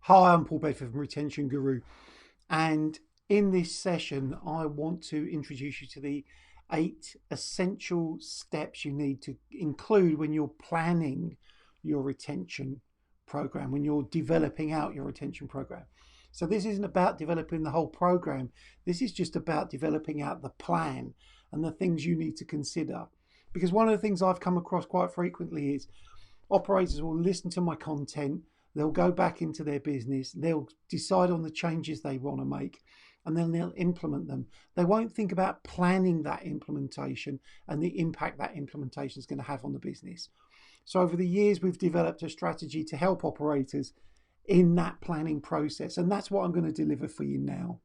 Hi, I'm Paul Bedford from Retention Guru, and in this session, I want to introduce you to the 8 essential steps you need to include when you're planning your retention program, when you're developing out your retention program. So, this isn't about developing the whole program, this is just about developing out the plan and the things you need to consider. Because one of the things I've come across quite frequently is operators will listen to my content, they'll go back into their business, they'll decide on the changes they want to make, and then they'll implement them. They won't think about planning that implementation and the impact that implementation is going to have on the business. So over the years, we've developed a strategy to help operators in that planning process, and that's what I'm going to deliver for you now.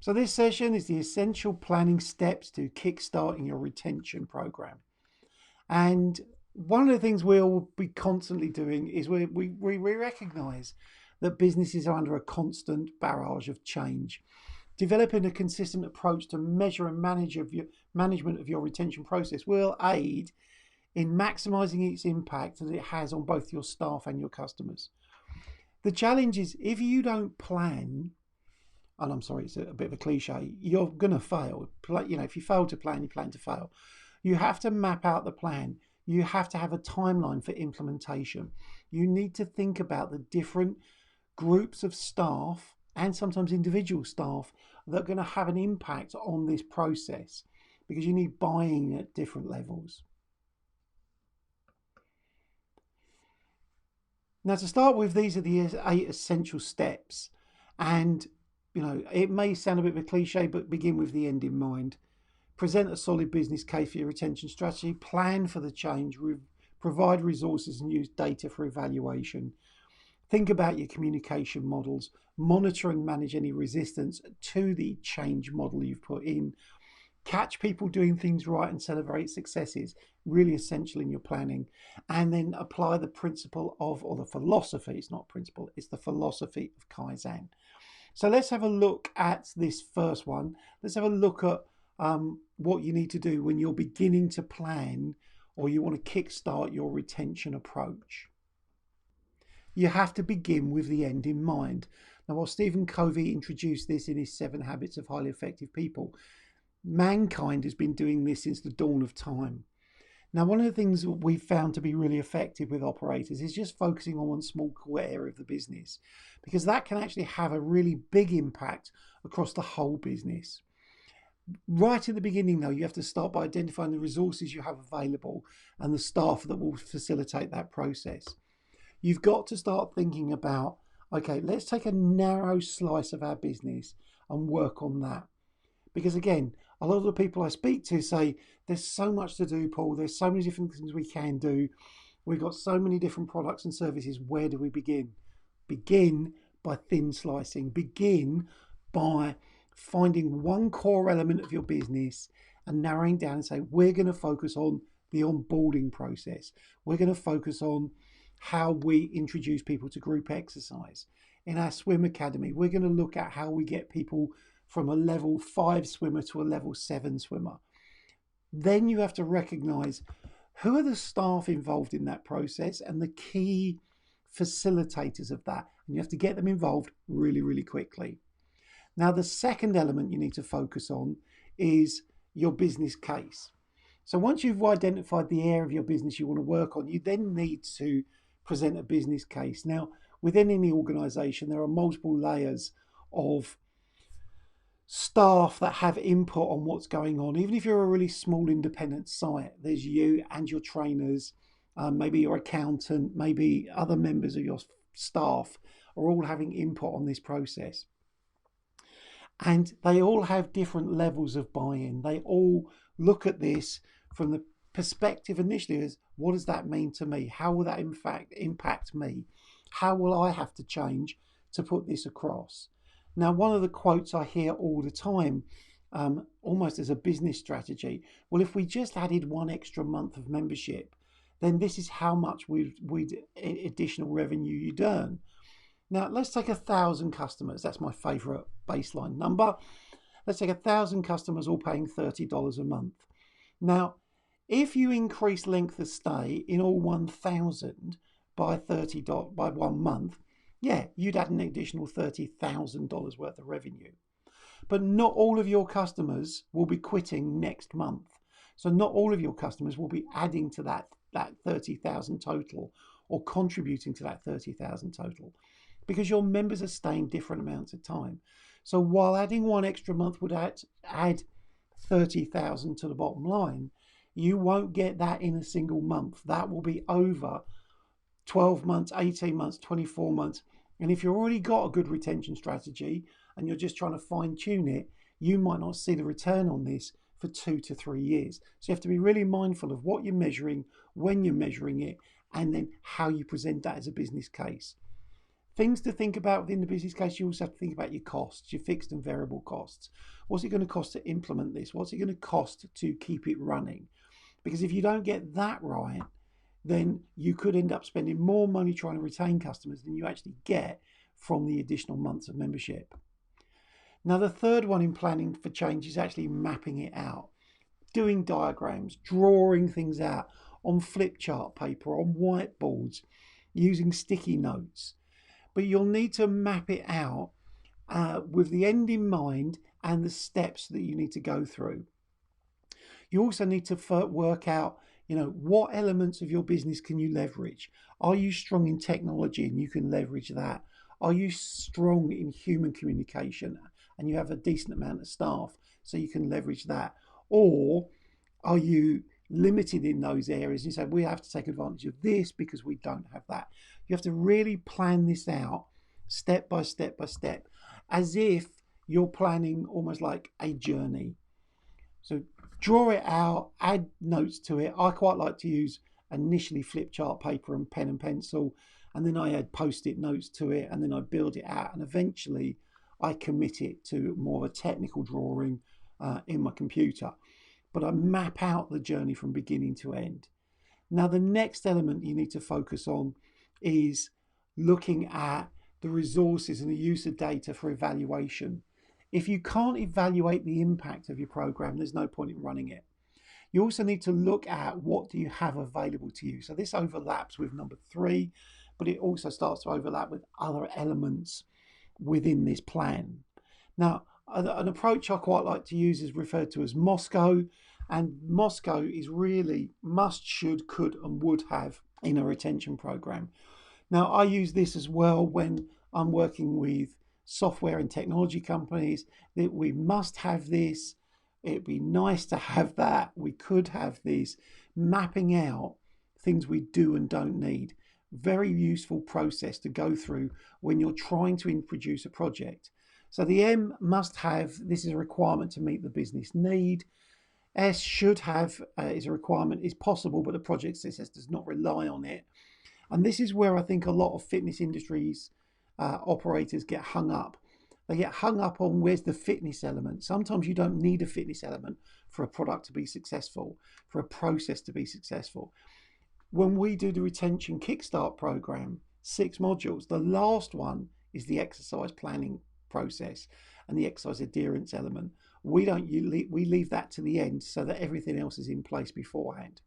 So this session is the essential planning steps to kickstarting your retention program. And one of the things we'll be constantly doing is we recognize that businesses are under a constant barrage of change. Developing a consistent approach to measure and management of your retention process will aid in maximizing its impact that it has on both your staff and your customers. The challenge is if you don't plan, and I'm sorry, it's a bit of a cliche, you're going to fail. If you fail to plan, you plan to fail. You have to map out the plan. You have to have a timeline for implementation. You need to think about the different groups of staff and sometimes individual staff that are going to have an impact on this process, because you need buy-in at different levels. Now, to start with, these are the 8 essential steps. And it may sound a bit of a cliche, but begin with the end in mind. Present a solid business case for your retention strategy, plan for the change, provide resources and use data for evaluation. Think about your communication models, monitor and manage any resistance to the change model you've put in. Catch people doing things right and celebrate successes, really essential in your planning. And then apply the principle of, or the philosophy, it's not principle, it's the philosophy of Kaizen. So let's have a look at this first one. Let's have a look at what you need to do when you're beginning to plan or you want to kickstart your retention approach. You have to begin with the end in mind. Now, while Stephen Covey introduced this in his 7 Habits of Highly Effective People, mankind has been doing this since the dawn of time. Now, one of the things we've found to be really effective with operators is just focusing on one small core area of the business, because that can actually have a really big impact across the whole business. Right at the beginning, though, you have to start by identifying the resources you have available and the staff that will facilitate that process. You've got to start thinking about, okay, let's take a narrow slice of our business and work on that. Because again, a lot of the people I speak to say, there's so much to do, Paul. There's so many different things we can do. We've got so many different products and services. Where do we begin? Begin by thin slicing. Begin by finding one core element of your business and narrowing down and say, we're going to focus on the onboarding process. We're going to focus on how we introduce people to group exercise. In our swim academy, we're going to look at how we get people from a level 5 swimmer to a level 7 swimmer. Then you have to recognize who are the staff involved in that process and the key facilitators of that. And you have to get them involved really, really quickly. Now, the second element you need to focus on is your business case. So once you've identified the area of your business you want to work on, you then need to present a business case. Now, within any organization, there are multiple layers of staff that have input on what's going on. Even if you're a really small independent site, there's you and your trainers, maybe your accountant, maybe other members of your staff are all having input on this process. And they all have different levels of buy-in. They all look at this from the perspective initially as, what does that mean to me? How will that in fact impact me? How will I have to change to put this across? Now, one of the quotes I hear all the time, almost as a business strategy, well, if we just added 1 extra month of membership, then this is how much additional revenue you'd earn. Now, let's take 1,000 customers. That's my favorite baseline number. Let's take 1,000 customers all paying $30 a month. Now, If you increase length of stay in all 1,000 by 30 by 1 month, yeah, you'd add an additional $30,000 worth of revenue. But not all of your customers will be quitting next month. So not all of your customers will be adding to that 30,000 total or contributing to that 30,000 total, because your members are staying different amounts of time. So while adding one extra month would add 30,000 to the bottom line, you won't get that in a single month. That will be over 12 months, 18 months, 24 months. And if you've already got a good retention strategy and you're just trying to fine tune it, you might not see the return on this for 2 to 3 years. So you have to be really mindful of what you're measuring, when you're measuring it, and then how you present that as a business case. Things to think about within the business case: you also have to think about your costs, your fixed and variable costs. What's it going to cost to implement this? What's it going to cost to keep it running? Because if you don't get that right, then you could end up spending more money trying to retain customers than you actually get from the additional months of membership. Now, the third one in planning for change is actually mapping it out, doing diagrams, drawing things out on flip chart paper, on whiteboards, using sticky notes. But you'll need to map it out with the end in mind and the steps that you need to go through. You also need to work out, what elements of your business can you leverage? Are you strong in technology and you can leverage that? Are you strong in human communication and you have a decent amount of staff so you can leverage that? Or are you limited in those areas? You say, we have to take advantage of this because we don't have that. You have to really plan this out step by step by step, as if you're planning almost like a journey. So draw it out, add notes to it. I quite like to use initially flip chart paper and pen and pencil, and then I add post-it notes to it, and then I build it out, and eventually I commit it to more of a technical drawing in my computer. But I map out the journey from beginning to end. Now, the next element you need to focus on is looking at the resources and the use of data for evaluation. If you can't evaluate the impact of your program, there's no point in running it. You also need to look at what do you have available to you. So this overlaps with number 3, but it also starts to overlap with other elements within this plan. Now, an approach I quite like to use is referred to as Moscow, and Moscow is really must, should, could, and would have in a retention program. Now, I use this as well when I'm working with software and technology companies, that we must have this, it'd be nice to have that, we could have this. Mapping out things we do and don't need. Very useful process to go through when you're trying to introduce a project. So the M, must have, this is a requirement to meet the business need. S, should have, is a requirement, is possible, but the project success does not rely on it. And this is where I think a lot of fitness industries operators get hung up. They get hung up on where's the fitness element. Sometimes you don't need a fitness element for a product to be successful, for a process to be successful. When we do the retention kickstart program, 6 modules, the last one is the exercise planning process and the exercise adherence element. We leave that to the end so that everything else is in place beforehand.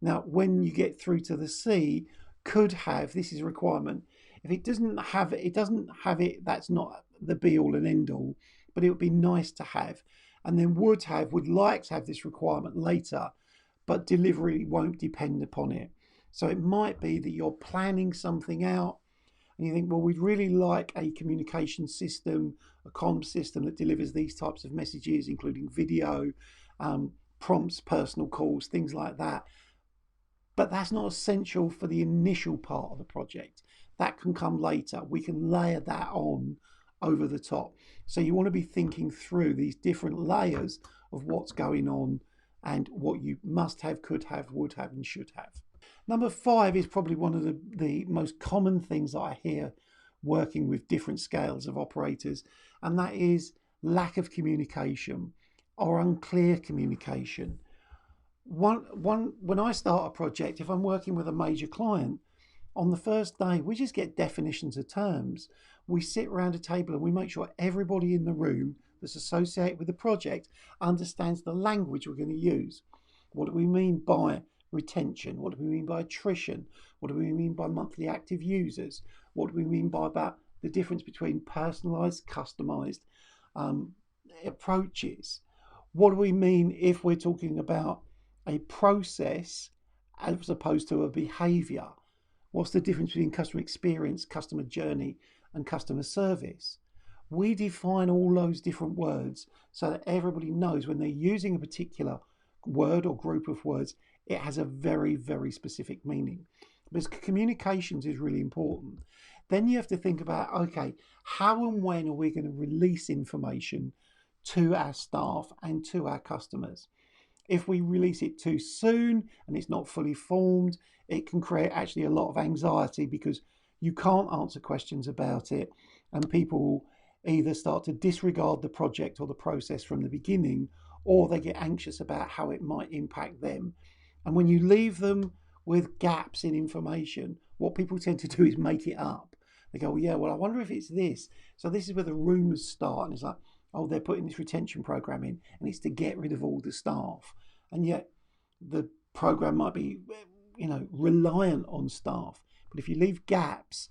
Now, when you get through to the C, could have, this is a requirement. If it doesn't have it, that's not the be all and end all, but it would be nice to have. And then would like to have this requirement later, but delivery won't depend upon it. So it might be that you're planning something out and you think, well, we'd really like a communication system, a comm system that delivers these types of messages, including video, prompts, personal calls, things like that. But that's not essential for the initial part of the project. That can come later. We can layer that on over the top. So you want to be thinking through these different layers of what's going on and what you must have, could have, would have, and should have. Number 5 is probably one of the most common things that I hear working with different scales of operators, and that is lack of communication or unclear communication. When I start a project, if I'm working with a major client, on the first day, we just get definitions of terms. We sit around a table and we make sure everybody in the room that's associated with the project understands the language we're going to use. What do we mean by retention? What do we mean by attrition? What do we mean by monthly active users? What do we mean by about the difference between personalized, customized um, approaches? What do we mean if we're talking about a process as opposed to a behavior? What's the difference between customer experience, customer journey, and customer service? We define all those different words so that everybody knows when they're using a particular word or group of words, it has a very, very specific meaning. Because communications is really important. Then you have to think about, okay, how and when are we going to release information to our staff and to our customers? If we release it too soon and it's not fully formed, it can create actually a lot of anxiety because you can't answer questions about it, and people either start to disregard the project or the process from the beginning, or they get anxious about how it might impact them. And when you leave them with gaps in information, what people tend to do is make it up. They go, well, yeah, well, I wonder if it's this. So this is where the rumors start. And it's like, oh, they're putting this retention program in and it's to get rid of all the staff. And yet the program might be, reliant on staff. But if you leave gaps,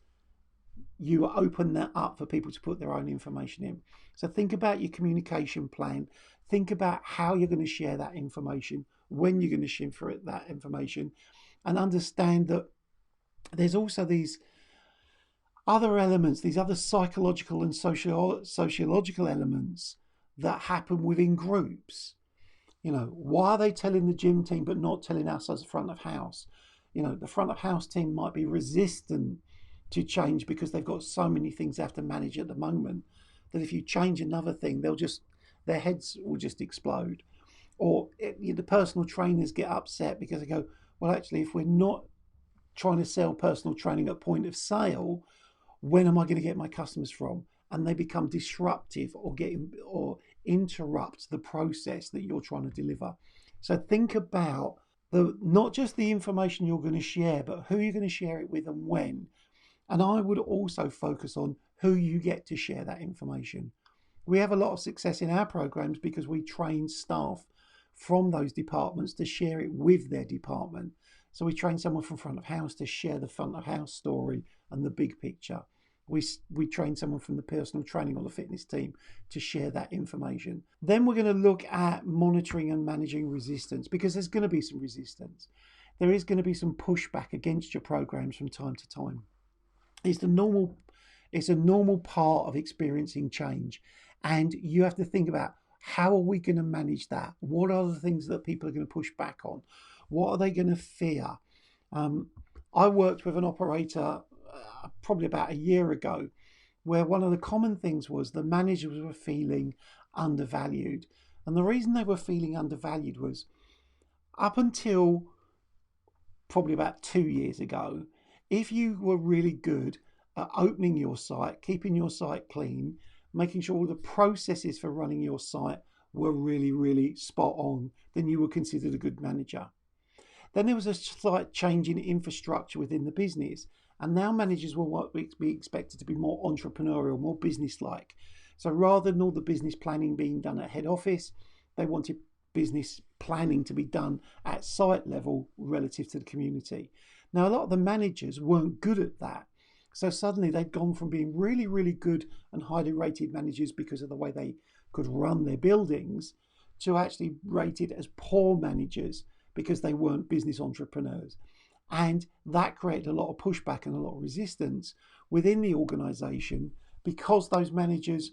you open that up for people to put their own information in. So think about your communication plan. Think about how you're going to share that information, when you're going to share that information, and understand that there's also these other elements, these other psychological and sociological elements that happen within groups. Why are they telling the gym team but not telling us as front of house? The front of house team might be resistant to change because they've got so many things they have to manage at the moment that if you change another thing, their heads will just explode. Or the personal trainers get upset because they go, well, actually, if we're not trying to sell personal training at point of sale, when am I going to get my customers from? And they become disruptive or interrupt the process that you're trying to deliver. So think about not just the information you're going to share, but who you're going to share it with and when. And I would also focus on who you get to share that information. We have a lot of success in our programs because we train staff from those departments to share it with their department. So we train someone from front of house to share the front of house story and the big picture. We train someone from the personal training or the fitness team to share that information. Then we're going to look at monitoring and managing resistance, because there's going to be some resistance. There is going to be some pushback against your programs from time to time. It's a normal part of experiencing change, and you have to think about, how are we going to manage that? What are the things that people are going to push back on? What are they going to fear? I worked with an operator probably about a year ago, where one of the common things was the managers were feeling undervalued. And the reason they were feeling undervalued was, up until probably about 2 years ago, if you were really good at opening your site, keeping your site clean, making sure all the processes for running your site were really, really spot on, then you were considered a good manager. Then there was a slight change in infrastructure within the business, and now managers will be expected to be more entrepreneurial, more business-like. So rather than all the business planning being done at head office, they wanted business planning to be done at site level relative to the community. Now, a lot of the managers weren't good at that. So suddenly they'd gone from being really, really good and highly rated managers because of the way they could run their buildings, to actually rated as poor managers because they weren't business entrepreneurs. And that created a lot of pushback and a lot of resistance within the organization, because those managers,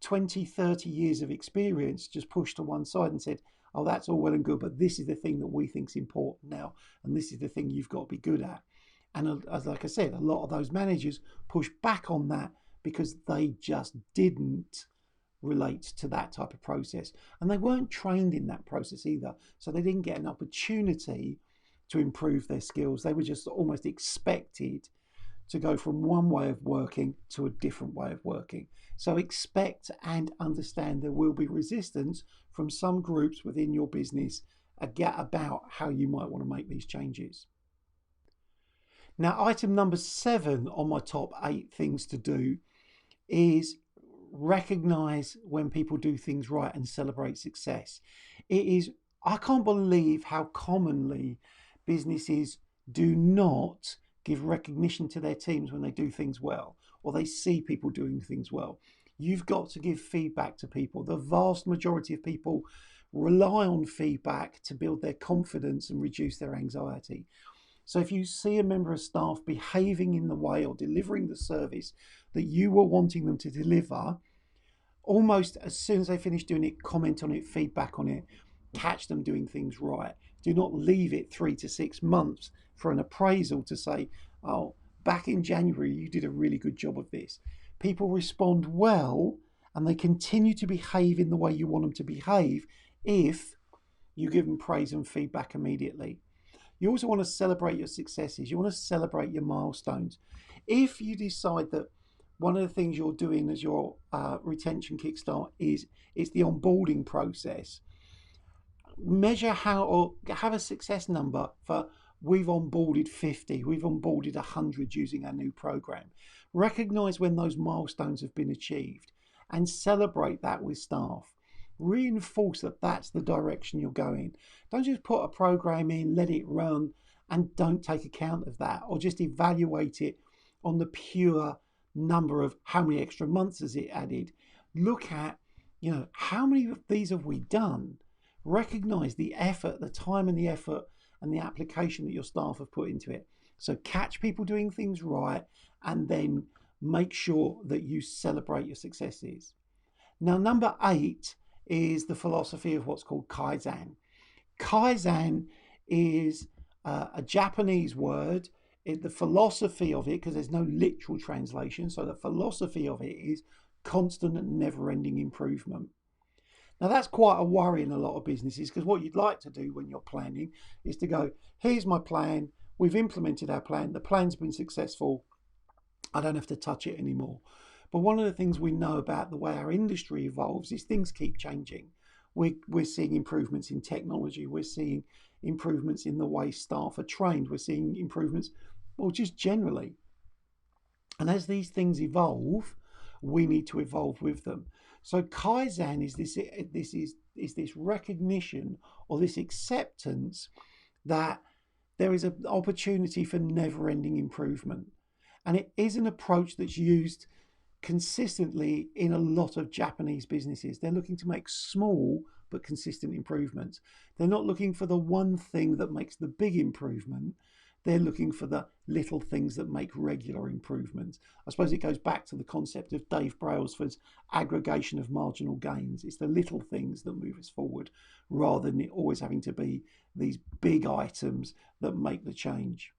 20, 30 years of experience, just pushed to one side and said, oh, that's all well and good, but this is the thing that we think is important now, and this is the thing you've got to be good at. And as like I said, a lot of those managers pushed back on that because they just didn't relate to that type of process. And they weren't trained in that process either. So they didn't get an opportunity to improve their skills. They were just almost expected to go from one way of working to a different way of working. So expect and understand there will be resistance from some groups within your business about how you might want to make these changes. Now, item number 7 on my top 8 things to do is recognize when people do things right and celebrate success. It is I can't believe how commonly businesses do not give recognition to their teams when they do things well or they see people doing things well. You've got to give feedback to people. The vast majority of people rely on feedback to build their confidence and reduce their anxiety. So if you see a member of staff behaving in the way or delivering the service that you were wanting them to deliver, almost as soon as they finish doing it, comment on it, feedback on it, catch them doing things right. Do not leave it 3 to 6 months for an appraisal to say, oh, back in January, you did a really good job of this. People respond well and they continue to behave in the way you want them to behave if you give them praise and feedback immediately. You also want to celebrate your successes. You want to celebrate your milestones. If you decide that one of the things you're doing as your retention kickstart is it's the onboarding process, measure how or have a success number for we've onboarded 50, we've onboarded 100 using our new program. Recognize when those milestones have been achieved and celebrate that with staff. Reinforce that that's the direction you're going. Don't just put a program in, let it run, and don't take account of that, or just evaluate it on the pure number of how many extra months has it added. Look at, how many of these have we done? Recognize the effort, the time and the effort and the application that your staff have put into it. So catch people doing things right and then make sure that you celebrate your successes. Now, number 8 is the philosophy of what's called Kaizen. Kaizen is a Japanese word. The philosophy of it, because there's no literal translation, so the philosophy of it is constant and never-ending improvement. Now, that's quite a worry in a lot of businesses, because what you'd like to do when you're planning is to go, here's my plan, we've implemented our plan, the plan's been successful, I don't have to touch it anymore. But one of the things we know about the way our industry evolves is things keep changing. We're seeing improvements in technology, we're seeing improvements in the way staff are trained, we're seeing improvements, well, just generally. And as these things evolve, we need to evolve with them. So Kaizen is this recognition or this acceptance that there is an opportunity for never-ending improvement. And it is an approach that's used consistently in a lot of Japanese businesses. They're looking to make small but consistent improvements. They're not looking for the one thing that makes the big improvement. They're looking for the little things that make regular improvements. I suppose it goes back to the concept of Dave Brailsford's aggregation of marginal gains. It's the little things that move us forward rather than it always having to be these big items that make the change.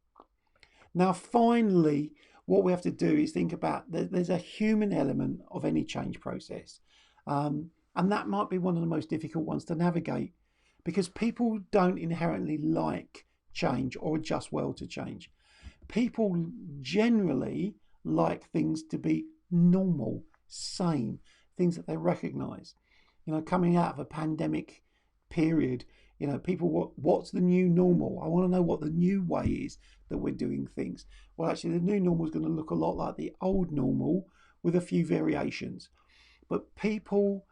Now, finally, what we have to do is think about there's a human element of any change process. And that might be one of the most difficult ones to navigate because people don't inherently like change or adjust well to change. People generally like things to be normal, same, things that they recognize. Coming out of a pandemic period, people, what's the new normal? I want to know what the new way is that we're doing things. Well, actually, the new normal is going to look a lot like the old normal with a few variations. But people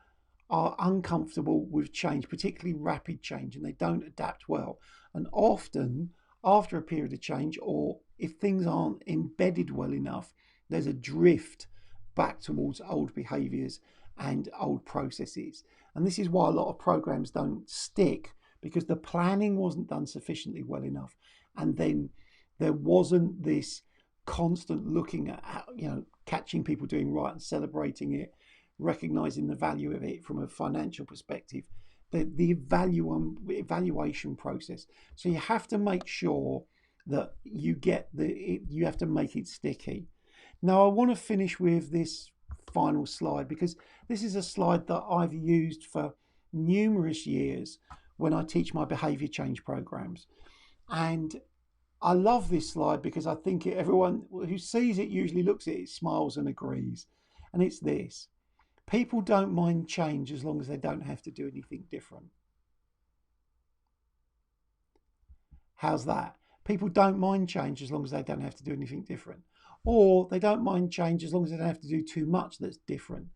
are uncomfortable with change, particularly rapid change, and they don't adapt well. And often, after a period of change, or if things aren't embedded well enough, there's a drift back towards old behaviours and old processes. And this is why a lot of programs don't stick, because the planning wasn't done sufficiently well enough. And then there wasn't this constant looking at, catching people doing right and celebrating it, recognizing the value of it from a financial perspective, the evaluation process. So you have to make sure that you have to make it sticky. Now, I want to finish with this final slide because this is a slide that I've used for numerous years when I teach my behavior change programs. And I love this slide because I think everyone who sees it usually looks at it, smiles and agrees. And it's this: people don't mind change as long as they don't have to do anything different. How's that? People don't mind change as long as they don't have to do anything different. Or they don't mind change as long as they don't have to do too much that's different.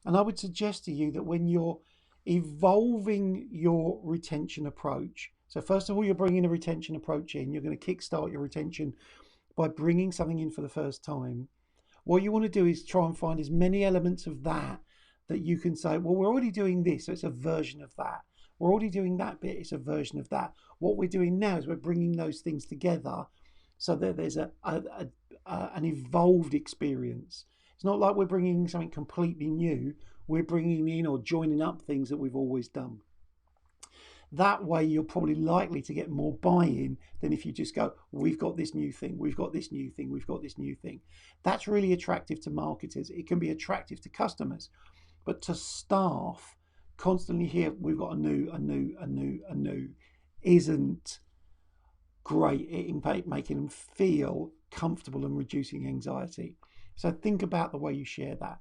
And I would suggest to you that when you're evolving your retention approach. So first of all, you're bringing a retention approach in. You're going to kickstart your retention by bringing something in for the first time. What you want to do is try and find as many elements of that that you can say, well, we're already doing this, so it's a version of that. We're already doing that bit, it's a version of that. What we're doing now is we're bringing those things together so that there's an evolved experience. It's not like we're bringing something completely new. We're bringing in or joining up things that we've always done. That way, you're probably likely to get more buy-in than if you just go, we've got this new thing, we've got this new thing, we've got this new thing. That's really attractive to marketers. It can be attractive to customers, but to staff, constantly hear we've got a new isn't great in making them feel comfortable and reducing anxiety. So think about the way you share that.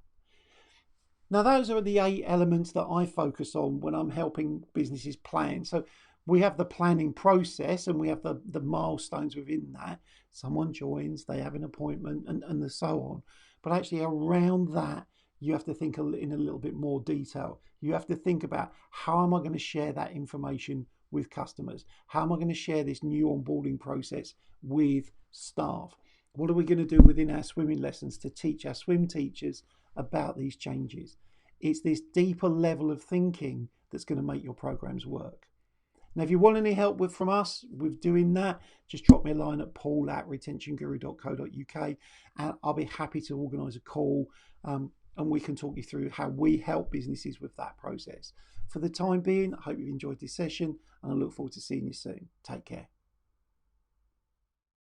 Now, those are the 8 elements that I focus on when I'm helping businesses plan. So we have the planning process and we have the milestones within that. Someone joins, they have an appointment, and so on. But actually around that, you have to think in a little bit more detail. You have to think about, how am I going to share that information with customers? How am I going to share this new onboarding process with staff? What are we going to do within our swimming lessons to teach our swim teachers about these changes? It's this deeper level of thinking that's going to make your programs work. Now, if you want any help from us with doing that, just drop me a line at paul@retentionguru.co.uk and I'll be happy to organise a call and we can talk you through how we help businesses with that process. For the time being, I hope you've enjoyed this session and I look forward to seeing you soon. Take care.